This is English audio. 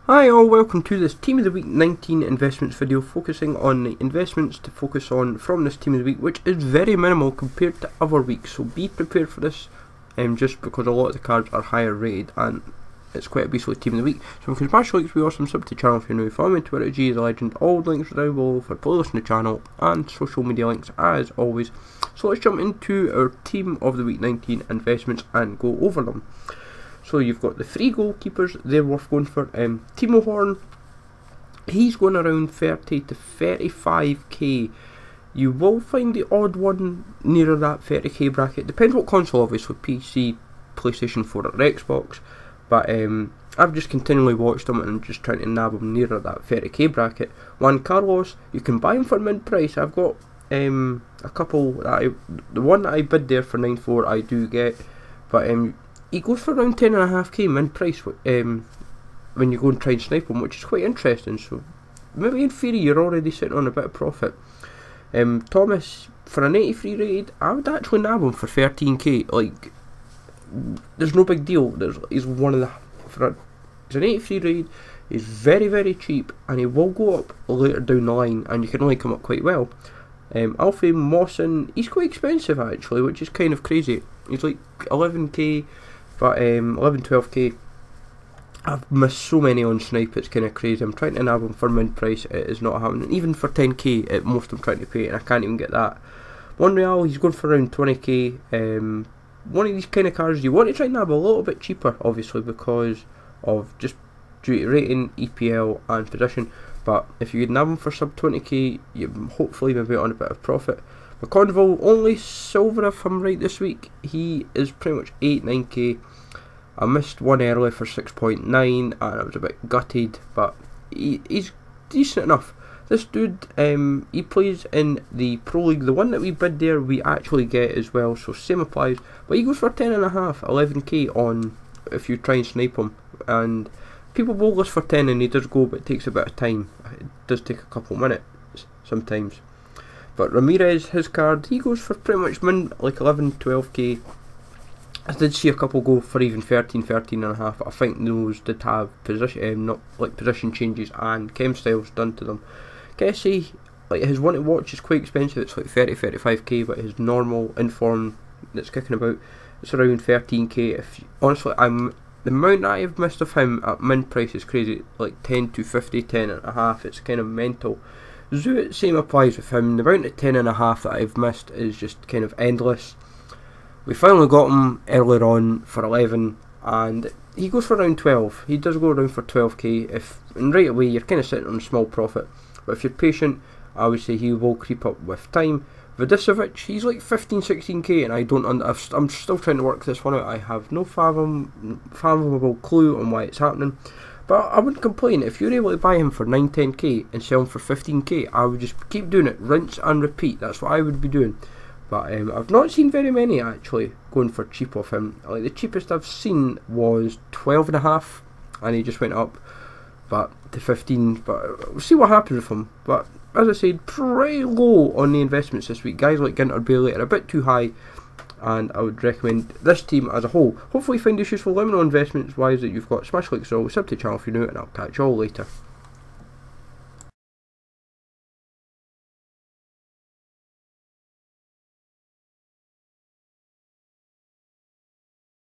Hi all, welcome to this Team of the Week 19 investments video focusing on the investments to focus on from this Team of the Week, which is very minimal compared to other weeks, so be prepared for this just because a lot of the cards are higher rated and it's quite a beastly Team of the Week. So if you can smash likes, be awesome, sub to the channel if you're new, follow me on Twitter, G the Legend, all the links are down below for playlists on the channel and social media links as always. So let's jump into our Team of the Week 19 investments and go over them. So you've got the three goalkeepers, they're worth going for. Timo Horn, he's going around 30 to 35k. You will find the odd one nearer that 30k bracket. Depends what console, obviously, PC, PlayStation 4 or Xbox. But I've just continually watched them and I'm just trying to nab them nearer that 30k bracket. Juan Carlos, you can buy him for mid price. I've got a couple, the one that I bid there for 9.4 I do get. But he goes for around 10.5k mid price when you go and try and snipe him, which is quite interesting. So maybe in theory you're already sitting on a bit of profit. Thomas, for an 83 rated, I would actually nab him for 13k. Like, there's no big deal. He's one of the he's an 83 rated. He's very cheap, and he will go up later down the line, and you can only come up quite well. Alfie Mawson, he's quite expensive actually, which is kind of crazy. He's like 11k. But 11-12k, I've missed so many on snipe, it's kind of crazy. I'm trying to nab them for mid price, it is not happening. Even for 10k at most I'm trying to pay, and I can't even get that. Monreal, he's going for around 20k. One of these kind of cards you want to try and nab a little bit cheaper, obviously, because of just due to rating, EPL and position. But if you could nab them for sub 20k, you hopefully maybe on a bit of profit. McConville, only silver if I'm right this week. He is pretty much 8-9k. I missed one early for 6.9 and I was a bit gutted, but he's decent enough. This dude, he plays in the Pro League. The one that we bid there we actually get as well, so same applies. But he goes for 10.5, 11k on if you try and snipe him. And people will list for 10 and he does go, but it takes a bit of time. It does take a couple minutes sometimes. But Ramirez, his card, he goes for pretty much like 11-12k. I did see a couple go for even 13.5, but I think those did have position, not like position changes and chem styles done to them. Kessie, like his one to watch is quite expensive, it's like 30-35k, but his normal inform that's kicking about, it's around 13k. Honestly, the amount that I've missed of him at min price is crazy, like 10 to 50, 10.5, it's kind of mental. Zoo, same applies with him. The amount of 10.5 that I've missed is just kind of endless. We finally got him earlier on for 11 and he goes for around 12. He does go around for 12k and right away you're kind of sitting on a small profit. But if you're patient, I would say he will creep up with time. Vidicevic, he's like 15-16k and I'm still trying to work this one out. I have no fathomable clue on why it's happening. But I wouldn't complain. If you're able to buy him for 9-10k and sell him for 15k, I would just keep doing it, rinse and repeat. That's what I would be doing. But I've not seen very many actually going for cheap off him. Like the cheapest I've seen was 12.5 and he just went up but to 15. But we'll see what happens with him. But as I said, pretty low on the investments this week. Guys like Ginter Bailey are a bit too high, and I would recommend this team as a whole. Hopefully you find this useful. Let me know investments wise that you've got. Smash like so, sub to the channel if you're new, and I'll catch you all later.